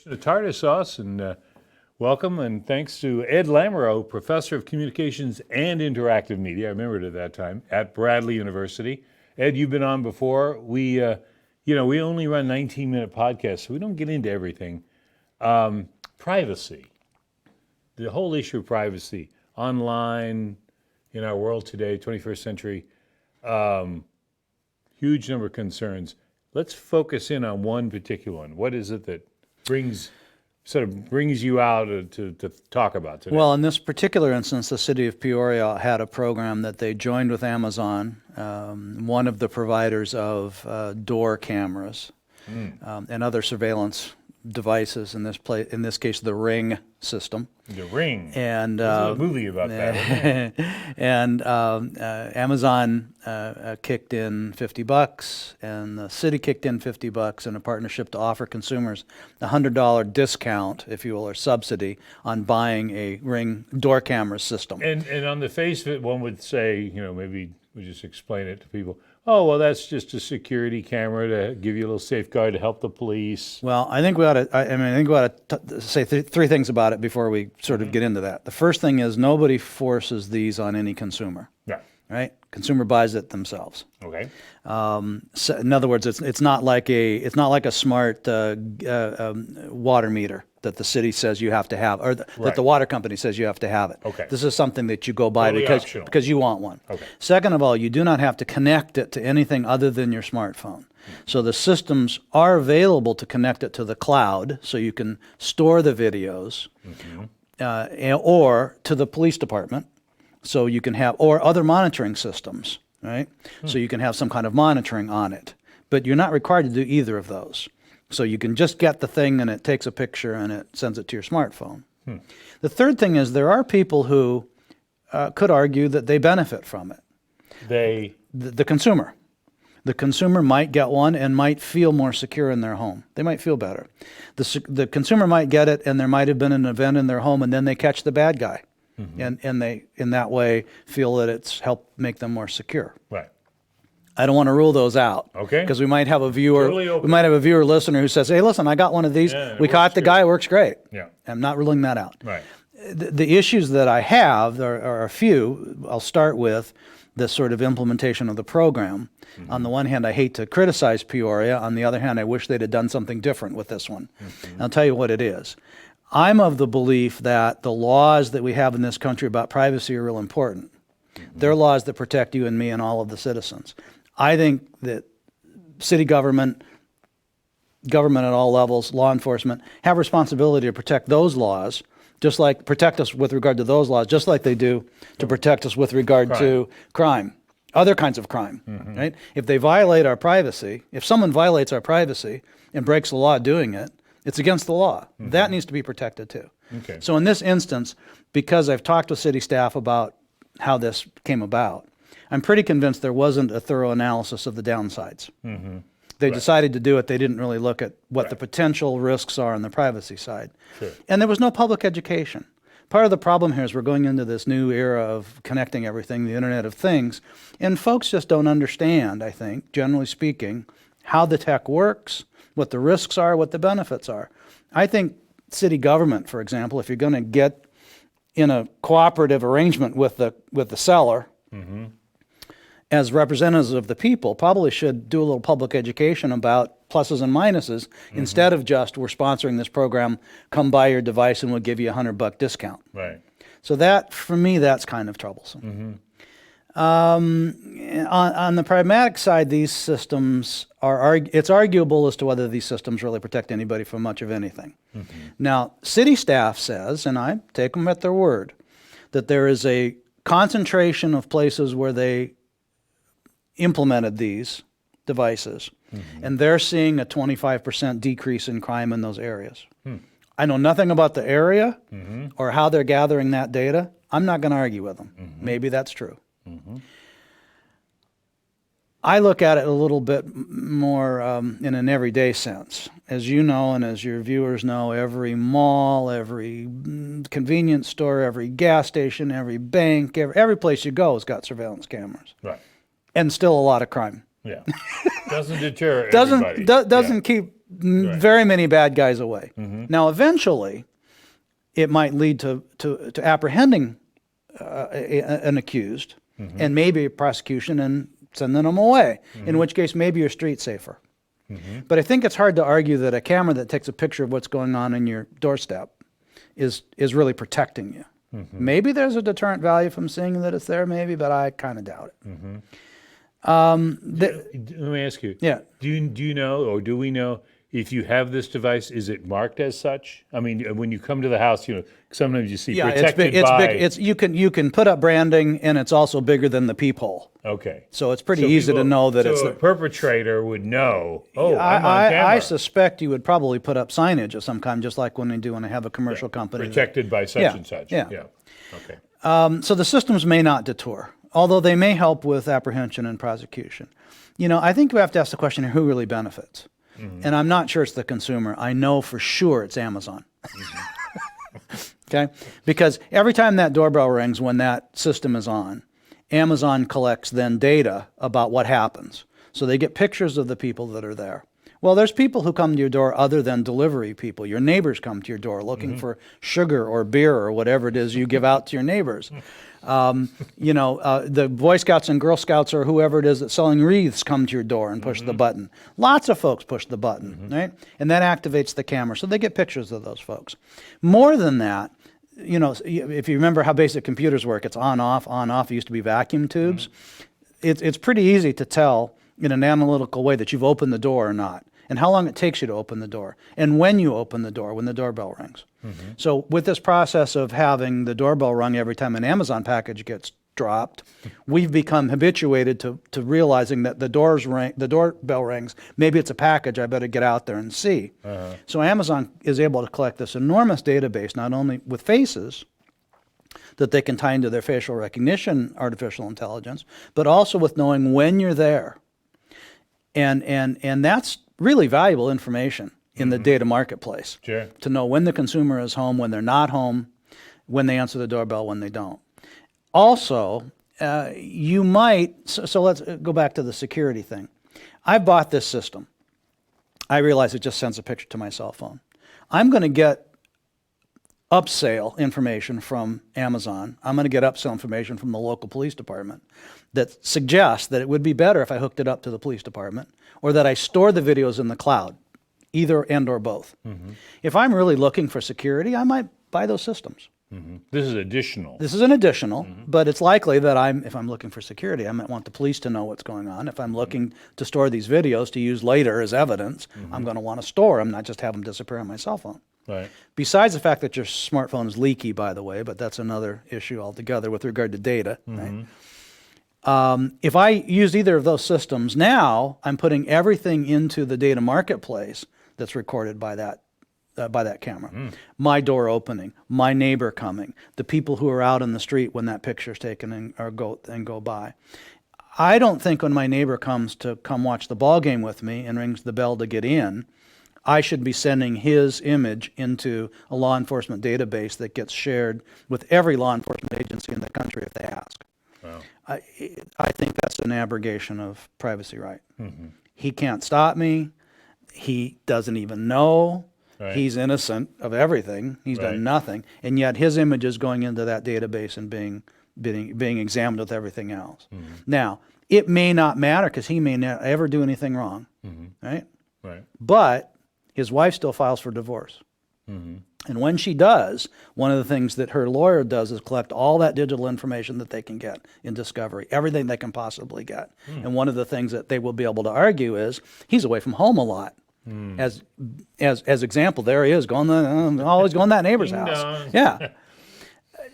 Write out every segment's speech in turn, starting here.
The Tarter Source, and welcome, and thanks to Ed Lamoureux, Professor of Communications and Interactive Media, I remember it at that time, at Bradley University. Ed, you've been on before. We only run 19-minute podcasts, so we don't get into everything. Privacy, the whole issue of privacy, online, in our world today, 21st century, huge number of concerns. Let's focus in on one particular one. What is it that brings you out to talk about today? Well, in this particular instance, the city of Peoria had a program that they joined with Amazon, one of the providers of door cameras and other surveillance devices. In this case, the Ring system. The Ring. And there's a movie about that. Isn't it? And Amazon kicked in $50, and the city kicked in $50 in a partnership to offer consumers a $100 discount, if you will, or subsidy on buying a Ring door camera system. And on the face of it, one would say, maybe we just explain it to people. Oh, well, that's just a security camera to give you a little safeguard to help the police. Well, I think we ought to say three things about it before we sort of get into that. The first thing is nobody forces these on any consumer. Yeah. Right? Consumer buys it themselves. Okay. So in other words, it's not like a smart water meter that the city says you have to have, or that the water company says you have to have it. Okay. This is something that you go buy Totally because you want one. Okay. Second of all, you do not have to connect it to anything other than your smartphone. So the systems are available to connect it to the cloud, so you can store the videos, or to the police department, so you can have, or other monitoring systems, right? So you can have some kind of monitoring on it. But you're not required to do either of those. So you can just get the thing and it takes a picture and it sends it to your smartphone. The third thing is there are people who could argue that they benefit from it. The consumer. The consumer might get one and might feel more secure in their home. They might feel better. The consumer might get it and there might have been an event in their home and then they catch the bad guy. And they, in that way, feel that it's helped make them more secure. Right. I don't want to rule those out. Okay. Because we might have a viewer, Totally listener who says, "Hey, listen, I got one of these. We caught the guy. It works great." Yeah. I'm not ruling that out. Right. The issues that I have are a few. I'll start with the sort of implementation of the program. On the one hand, I hate to criticize Peoria. On the other hand, I wish they'd have done something different with this one. And I'll tell you what it is. I'm of the belief that the laws that we have in this country about privacy are real important. They're laws that protect you and me and all of the citizens. I think that city government at all levels, law enforcement, have responsibility to protect those laws, just like protect us with regard to those laws, just like they do to protect us with regard to crime, other kinds of crime, right? If they violate our privacy, if someone violates our privacy and breaks the law doing it, it's against the law. That needs to be protected too. Okay. So in this instance, because I've talked with city staff about how this came about, I'm pretty convinced there wasn't a thorough analysis of the downsides. They decided to do it. They didn't really look at what the potential risks are on the privacy side. Sure. And there was no public education. Part of the problem here is we're going into this new era of connecting everything, the Internet of Things, and folks just don't understand, I think, generally speaking, how the tech works, what the risks are, what the benefits are. I think city government, for example, if you're going to get in a cooperative arrangement with the seller, as representatives of the people, probably should do a little public education about pluses and minuses instead of just, we're sponsoring this program, come buy your device and we'll give you a $100 discount. Right. So that, for me, that's kind of troublesome. On the pragmatic side, these systems it's arguable as to whether these systems really protect anybody from much of anything. Now, city staff says, and I take them at their word, that there is a concentration of places where they implemented these devices, and they're seeing a 25% decrease in crime in those areas. I know nothing about the area or how they're gathering that data. I'm not going to argue with them. Maybe that's true. I look at it a little bit more in an everyday sense. As you know, and as your viewers know, every mall, every convenience store, every gas station, every bank, every place you go has got surveillance cameras. Right. And still a lot of crime. Yeah. Doesn't deter everybody. Doesn't keep very many bad guys away. Now, eventually, it might lead to apprehending an accused and maybe a prosecution and sending them away, in which case maybe you're street safer. But I think it's hard to argue that a camera that takes a picture of what's going on in your doorstep is really protecting you. Maybe there's a deterrent value from seeing that it's there, maybe, but I kind of doubt it. Let me ask you. Yeah. Do you know, or do we know, if you have this device, is it marked as such? I mean, when you come to the house, sometimes you see protected it's by. big. You can put up branding, and it's also bigger than the peephole. Okay. So it's pretty easy to know that it's a perpetrator would know. Oh, I'm on camera. I suspect you would probably put up signage of some kind, just like when they do when they have a commercial company. Protected by such and such. Yeah. Okay. So the systems may not deter, although they may help with apprehension and prosecution. I think we have to ask the question here, who really benefits? And I'm not sure it's the consumer. I know for sure it's Amazon. Okay? Because every time that doorbell rings when that system is on, Amazon collects then data about what happens. So they get pictures of the people that are there. Well, there's people who come to your door other than delivery people. Your neighbors come to your door looking for sugar or beer or whatever it is you give out to your neighbors. The Boy Scouts and Girl Scouts or whoever it is that's selling wreaths come to your door and push the button. Lots of folks push the button, right? And that activates the camera. So they get pictures of those folks. More than that, if you remember how basic computers work, it's on, off, on, off. It used to be vacuum tubes. It's pretty easy to tell in an analytical way that you've opened the door or not, and how long it takes you to open the door, and when you open the door, when the doorbell rings. So with this process of having the doorbell rung every time an Amazon package gets dropped, we've become habituated to realizing that the doorbell rings, maybe it's a package, I better get out there and see. So Amazon is able to collect this enormous database, not only with faces, that they can tie into their facial recognition artificial intelligence, but also with knowing when you're there. And that's really valuable information in the data marketplace. Sure. To know when the consumer is home, when they're not home, when they answer the doorbell, when they don't. Also, you might, so let's go back to the security thing. I bought this system. I realize it just sends a picture to my cell phone. I'm going to get upsale information from Amazon. I'm going to get upsale information from the local police department that suggests that it would be better if I hooked it up to the police department or that I store the videos in the cloud, either and or both. If I'm really looking for security, I might buy those systems. This is additional. This is an additional, but it's likely that if I'm looking for security, I might want the police to know what's going on. If I'm looking to store these videos to use later as evidence, I'm going to want to store them, not just have them disappear on my cell phone. Right. Besides the fact that your smartphone is leaky, by the way, but that's another issue altogether with regard to data. Right? If I use either of those systems now, I'm putting everything into the data marketplace that's recorded by that camera. My door opening, my neighbor coming, the people who are out in the street when that picture's taken and go by. I don't think when my neighbor comes to come watch the ball game with me and rings the bell to get in, I should be sending his image into a law enforcement database that gets shared with every law enforcement agency in the country if they ask. Wow. I think that's an abrogation of privacy right. He can't stop me. He doesn't even know. Right. He's innocent of everything. He's done nothing. And yet his image is going into that database and being examined with everything else. Now, it may not matter because he may not ever do anything wrong. Right? Right. But his wife still files for divorce. And when she does, one of the things that her lawyer does is collect all that digital information that they can get in discovery, everything they can possibly get. And one of the things that they will be able to argue is he's away from home a lot. As example, there he is always going to that neighbor's house. Yeah.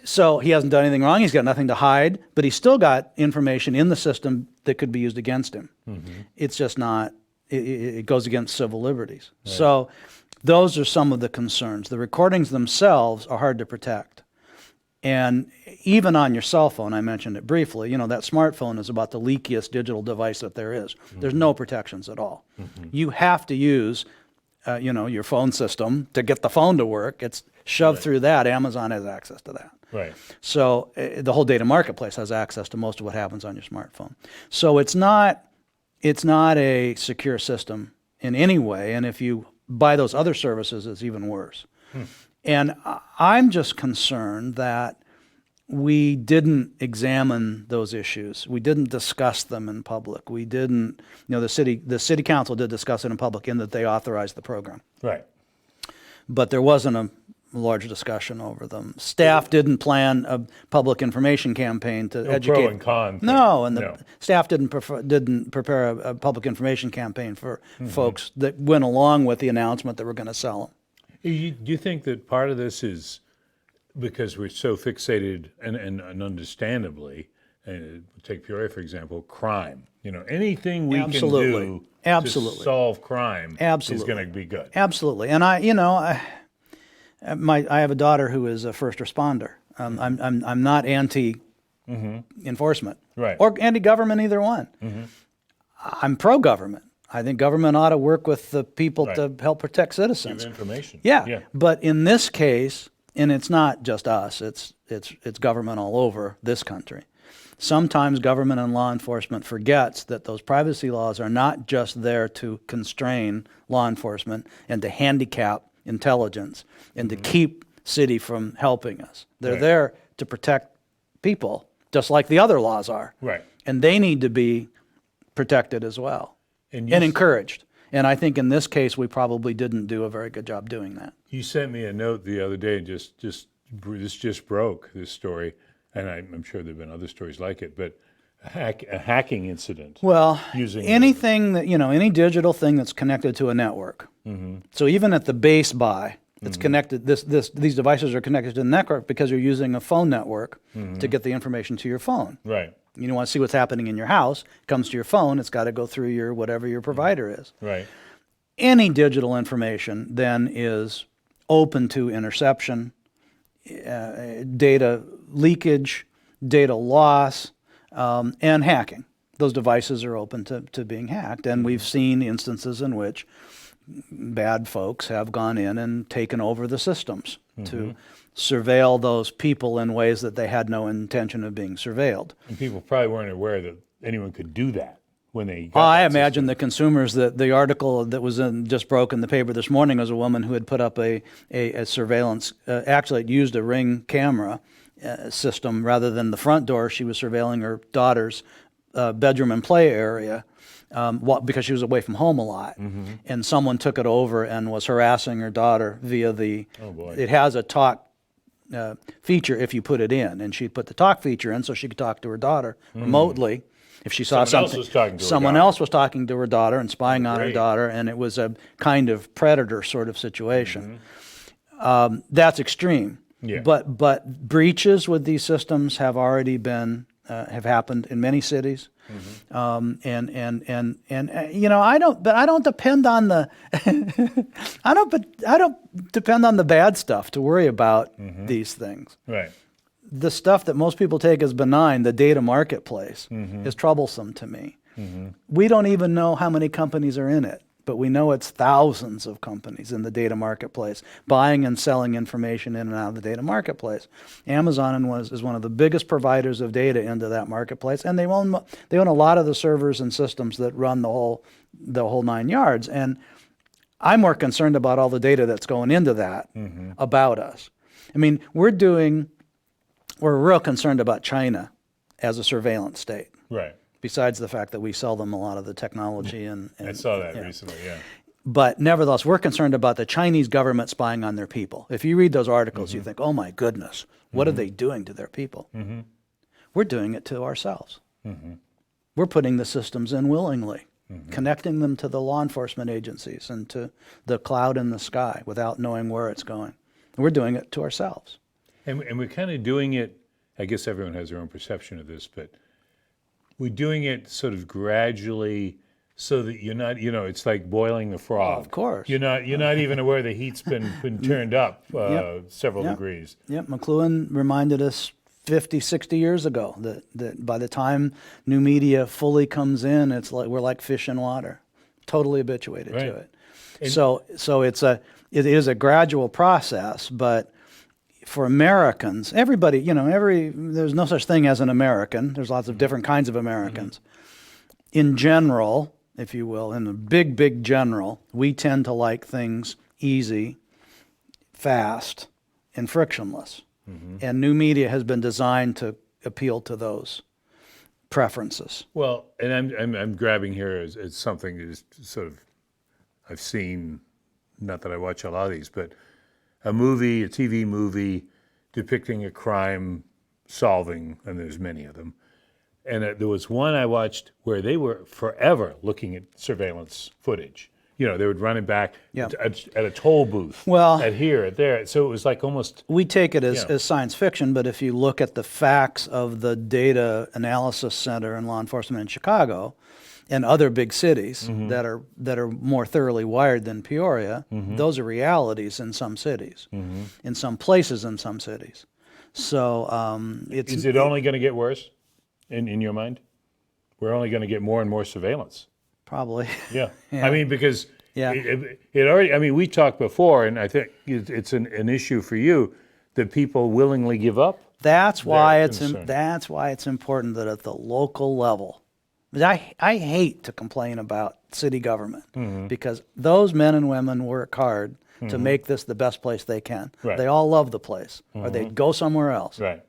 So he hasn't done anything wrong. He's got nothing to hide, but he's still got information in the system that could be used against him. It's just not. It goes against civil liberties. Right. So those are some of the concerns. The recordings themselves are hard to protect. And even on your cell phone, I mentioned it briefly, that smartphone is about the leakiest digital device that there is. There's no protections at all. You have to use, your phone system to get the phone to work. It's shoved through that. Amazon has access to that. Right. So the whole data marketplace has access to most of what happens on your smartphone. So it's not a secure system in any way, and if you buy those other services, it's even worse. And I'm just concerned that we didn't examine those issues. We didn't discuss them in public. We didn't, the city council did discuss it in public in that they authorized the program. Right. But there wasn't a large discussion over them. Staff didn't plan a public information campaign to educate. Pro and con. No, and the staff didn't prepare a public information campaign for folks that went along with the announcement that we're going to sell them. Do you think that part of this is because we're so fixated and understandably, take Peoria for example, crime. Anything we can do to solve crime is going to be good. Absolutely, and I have a daughter who is a first responder. I'm not anti-enforcement, right, or anti-government, either one. I'm pro-government. I think government ought to work with the people to help protect citizens. Give information. Yeah, but in this case, and it's not just us, it's government all over this country. Sometimes government and law enforcement forgets that those privacy laws are not just there to constrain law enforcement and to handicap intelligence and to keep city from helping us. They're there to protect people, just like the other laws are. Right. And they need to be protected as well and encouraged. And I think in this case, we probably didn't do a very good job doing that. You sent me a note the other day, this just broke, this story, and I'm sure there have been other stories like it, but a hacking incident. Well, anything that, any digital thing that's connected to a network. So even at the base buy, it's connected, these devices are connected to the network because you're using a phone network to get the information to your phone. Right. You want to see what's happening in your house, it comes to your phone, it's got to go through your whatever your provider is. Right. Any digital information then is open to interception, data leakage, data loss, and hacking. Those devices are open to being hacked, and we've seen instances in which bad folks have gone in and taken over the systems to surveil those people in ways that they had no intention of being surveilled. And people probably weren't aware that anyone could do that when they got I imagine the consumers, the article that was just broke in the paper this morning was a woman who had put up a surveillance, actually it used a Ring camera system rather than the front door. She was surveilling her daughter's bedroom and play area because she was away from home a lot. And someone took it over and was harassing her daughter via it has a talk feature if you put it in, and she'd put the talk feature in so she could talk to her daughter remotely if she saw something. Someone else was talking to her daughter and spying on her daughter, and it was a kind of predator sort of situation. That's extreme. Yeah. But breaches with these systems have already been have happened in many cities. I don't depend on the I don't depend on the bad stuff to worry about these things. Right. The stuff that most people take as benign, the data marketplace, is troublesome to me. We don't even know how many companies are in it, but we know it's thousands of companies in the data marketplace, buying and selling information in and out of the data marketplace. Amazon is one of the biggest providers of data into that marketplace, and they own a lot of the servers and systems that run the whole 9 yards. And I'm more concerned about all the data that's going into that about us. I mean, we're real concerned about China as a surveillance state. Right. Besides the fact that we sell them a lot of the technology and I saw that recently, yeah. But nevertheless, we're concerned about the Chinese government spying on their people. If you read those articles, you think, oh my goodness, what are they doing to their people? We're doing it to ourselves. We're putting the systems in willingly, connecting them to the law enforcement agencies and to the cloud in the sky without knowing where it's going. We're doing it to ourselves. And we're kind of doing it, I guess everyone has their own perception of this, but we're doing it sort of gradually so that you're not, it's like boiling the frog. Of course. You're not even aware the heat's been turned up several degrees. Yep. McLuhan reminded us 50, 60 years ago that by the time new media fully comes in, we're like fish in water, totally habituated to it. And so it is a gradual process, but for Americans, everybody, there's no such thing as an American. There's lots of different kinds of Americans. In general, if you will, in the big general, we tend to like things easy, fast, and frictionless. And new media has been designed to appeal to those preferences. Well, and I'm grabbing here as something that is sort of I've seen, not that I watch a lot of these, but a TV movie depicting a crime solving, and there's many of them. And there was one I watched where they were forever looking at surveillance footage. You know, they would run it back Yeah. at a toll booth, Well- at here, at there. So it was like almost, We take it as, Yeah. as science fiction, but if you look at the facts of the Data Analysis Center and law enforcement in Chicago and other big cities that are more thoroughly wired than Peoria, those are realities in some cities, in some places in some cities. So it's is it only going to get worse in your mind? We're only going to get more and more surveillance. probably. Yeah. I mean, because Yeah. it already, I mean, we talked before, and I think it's an issue for you that people willingly give up. That's why it's concern. that's why it's important that at the local level. I hate to complain about city government because those men and women work hard to make this the best place they can. Right. They all love the place, or they'd go somewhere else. Right.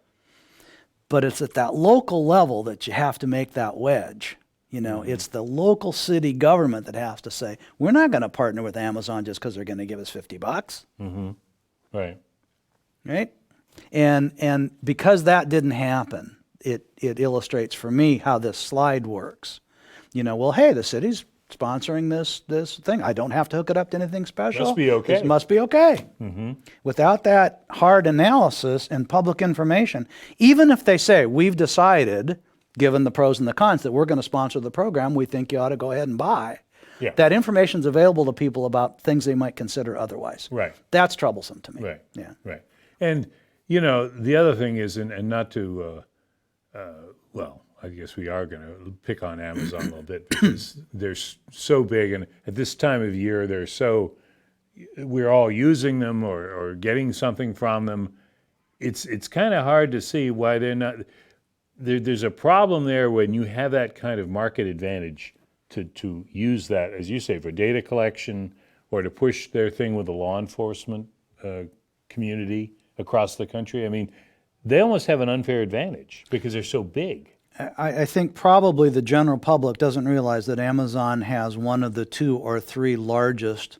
But it's at that local level that you have to make that wedge. You know, it's the local city government that has to say, we're not going to partner with Amazon just because they're going to give us $50. Right. Right? And because that didn't happen, it illustrates for me how this slide works. You know, well, hey, the city's sponsoring this thing. I don't have to hook it up to anything special. Must be okay. It must be okay. Without that hard analysis and public information, even if they say, we've decided, given the pros and the cons, that we're going to sponsor the program, we think you ought to go ahead and buy. Yeah. That information's available to people about things they might consider otherwise. Right. That's troublesome to me. Right. Yeah. Right. And, you know, the other thing is, and not to, well, I guess we are going to pick on Amazon a little bit because they're so big, and at this time of year, we're all using them or getting something from them. It's kind of hard to see why they're not. There's a problem there when you have that kind of market advantage to use that, as you say, for data collection or to push their thing with the law enforcement community across the country. I mean, they almost have an unfair advantage because they're so big. I think probably the general public doesn't realize that Amazon has one of the 2 or 3 largest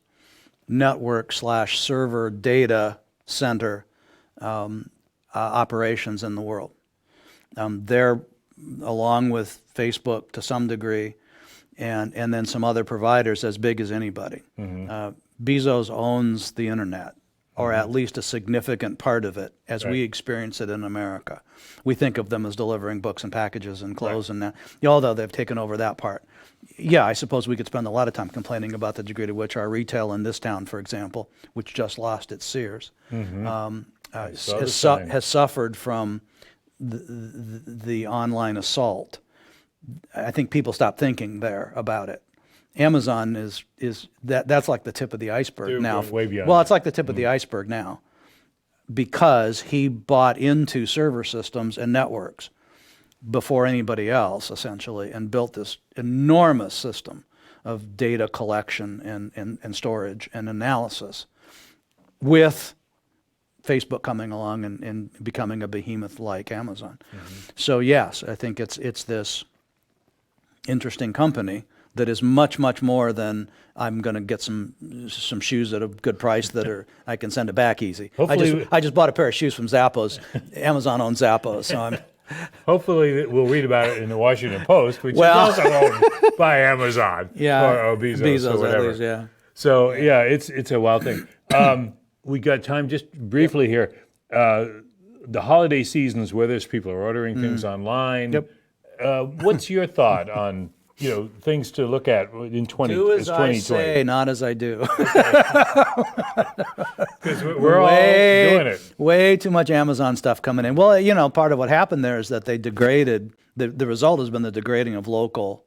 network/server data center operations in the world. They're, along with Facebook to some degree, and then some other providers, as big as anybody. Bezos owns the internet, or at least a significant part of it, as we experience it in America. We think of them as delivering books and packages and clothes and that, although they've taken over that part. Yeah, I suppose we could spend a lot of time complaining about the degree to which our retail in this town, for example, which just lost its Sears, has suffered from the online assault. I think people stop thinking there about it. Amazon that's like the tip of the iceberg They're now. going way beyond Well, that. it's like the tip of the iceberg now because he bought into server systems and networks before anybody else, essentially, and built this enormous system of data collection and storage and analysis with Facebook coming along and becoming a behemoth like Amazon. So yes, I think it's this interesting company that is much more than I'm going to get some shoes at a good price that I can send it back easy. Hopefully I just bought a pair of shoes from Zappos. Amazon owns Zappos, so I'm. Hopefully, we'll read about it in the Washington Post, which Well- is also owned by Amazon or Bezos or whatever. at least, yeah. So yeah, it's a wild thing. We got time just briefly here. The holiday seasons where there's people are ordering things online. Yep. What's your thought on things to look at in 2020? Do as I say, not as I do. Because we're all doing it. Way too much Amazon stuff coming in. Well, part of what happened there is that they degraded, the result has been the degrading of local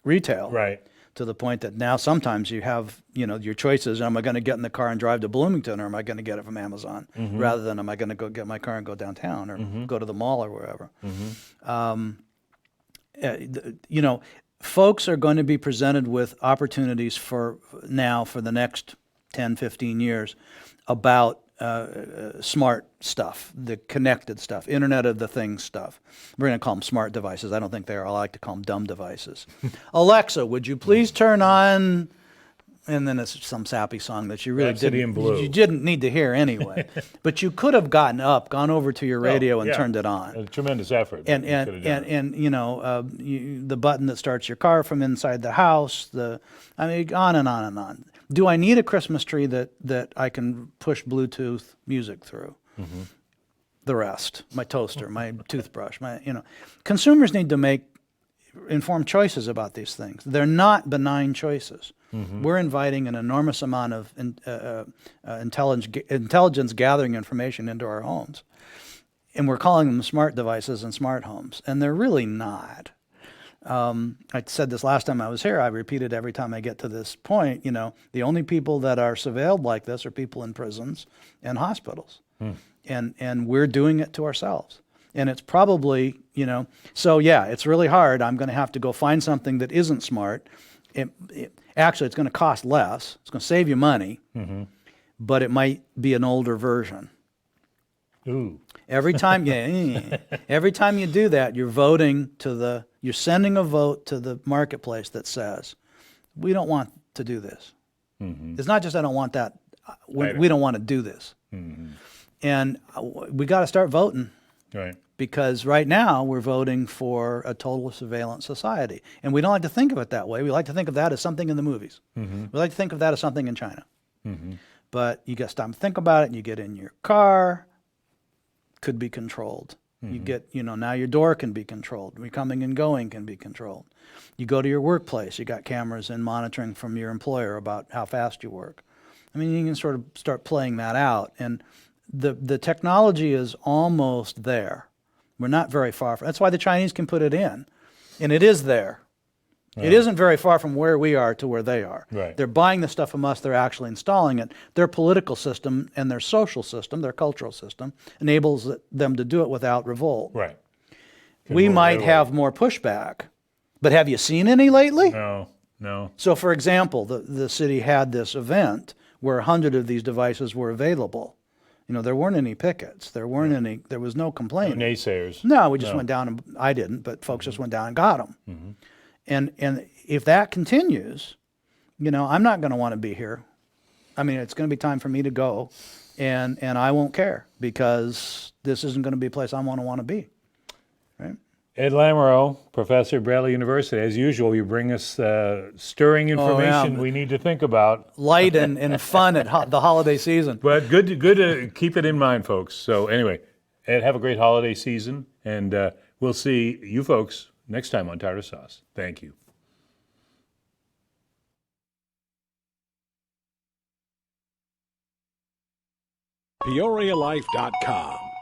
retail. Right. To the point that now sometimes you have, your choices. Am I going to get in the car and drive to Bloomington, or am I going to get it from Amazon? Rather than am I going to go get my car and go downtown or go to the mall or wherever. folks are going to be presented with opportunities for the next 10, 15 years about smart stuff, the connected stuff, Internet of the Things stuff. We're going to call them smart devices. I don't think they are. I like to call them dumb devices. Alexa, would you please turn on... And then it's some sappy song that you really Rhapsody in Blue. you didn't need to hear anyway. But you could have gone over to your radio and turned it on. A tremendous effort. And the button that starts your car from inside the house. On and on and on. Do I need a Christmas tree that I can push Bluetooth music through? Mm-hmm. The rest, my toaster, my toothbrush, consumers need to make informed choices about these things. They're not benign choices. Mm-hmm. We're inviting an enormous amount of intelligence gathering information into our homes. And we're calling them smart devices and smart homes. And they're really not. I said this last time I was here. I repeat it every time I get to this point. The only people that are surveilled like this are people in prisons and hospitals. And we're doing it to ourselves. And it's probably, it's really hard. I'm going to have to go find something that isn't smart. Actually, it's going to cost less. It's going to save you money, but it might be an older version. Ooh. Every time you do that, you're sending a vote to the marketplace that says, we don't want to do this. Mm-hmm. It's not just I don't want that. We don't want to do this. Mm-hmm. And we got to start voting. Right. Because right now we're voting for a total surveillance society. And we don't like to think of it that way. We like to think of that as something in the movies. Mm-hmm. We like to think of that as something in China. Mm-hmm. But you got to stop and think about it, and you get in your car, could be controlled. Mm-hmm. You get, now your door can be controlled. Your coming and going can be controlled. You go to your workplace, you got cameras and monitoring from your employer about how fast you work. You can sort of start playing that out. And the technology is almost there. We're not very far from. That's why the Chinese can put it in, and it is there. It isn't very far from where we are to where they are. Right. They're buying the stuff from us. They're actually installing it. Their political system and their social system, their cultural system, enables them to do it without revolt. Right. We might have more pushback, but have you seen any lately? No. So, for example, the city had this event where 100 of these devices were available. There weren't any pickets. There was no complaining. No naysayers. No, we just went down, and I didn't, but folks just went down and got them. Mm-hmm. And if that continues, I'm not going to want to be here. It's going to be time for me to go, and I won't care, because this isn't going to be a place I want to be. Right? Ed Lamoureux, professor at Bradley University. As usual, you bring us stirring information we need to think about. Light and fun at the holiday season. But good to keep it in mind, folks. So anyway, Ed, have a great holiday season, and we'll see you folks next time on Tarter Sauce. Thank you. PeoriaLife.com